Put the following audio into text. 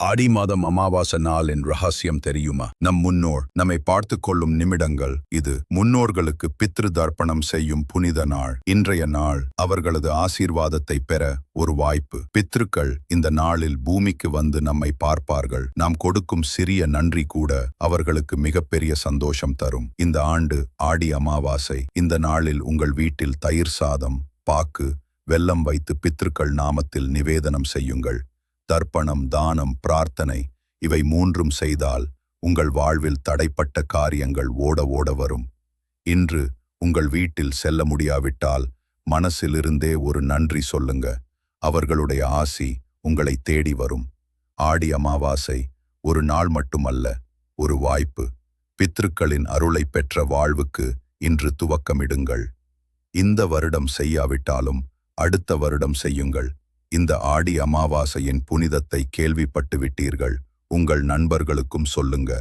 ஆடி மாதம் அமாவாசை நாளின் ரகசியம் தெரியுமா? நம் முன்னோர் நம்மை பார்த்து கொள்ளும் நிமிடங்கள் இது. முன்னோர்களுக்கு பித்ரு தர்ப்பணம் செய்யும் புனித நாள். இன்றைய நாள் அவர்களது ஆசீர்வாதத்தை பெற ஒரு வாய்ப்பு. பித்ருக்கள் இந்த நாளில் பூமிக்கு வந்து நம்மை பார்ப்பார்கள். நாம் கொடுக்கும் சிறிய நன்றி கூட அவர்களுக்கு மிகப்பெரிய சந்தோஷம் தரும். இந்த ஆண்டு ஆடி அமாவாசை. இந்த நாளில் உங்கள் வீட்டில் தயிர் சாதம், பாக்கு, வெல்லம் வைத்து பித்ருக்கள் நாமத்தில் நிவேதனம் செய்யுங்கள். தர்ப்பணம், தானம், பிரார்த்தனை இவை மூன்றும் செய்தால் உங்கள் வாழ்வில் தடைப்பட்ட காரியங்கள் ஓட ஓட வரும். இன்று உங்கள் வீட்டில் செல்ல முடியாவிட்டால் மனசிலிருந்தே ஒரு நன்றி சொல்லுங்க. அவர்களுடைய ஆசி உங்களை தேடி வரும். ஆடி அமாவாசை ஒரு நாள் மட்டுமல்ல, ஒரு வாய்ப்பு. பித்ருக்களின் அருளை பெற்ற வாழ்வுக்கு இன்று துவக்கமிடுங்கள். இந்த வருடம் செய்யாவிட்டாலும் அடுத்த வருடம் செய்யுங்கள். இந்த ஆடி அமாவாசையின் புனிதத்தை கேள்விப்பட்டு விட்டீர்கள். உங்கள் நண்பர்களுக்கும் சொல்லுங்க.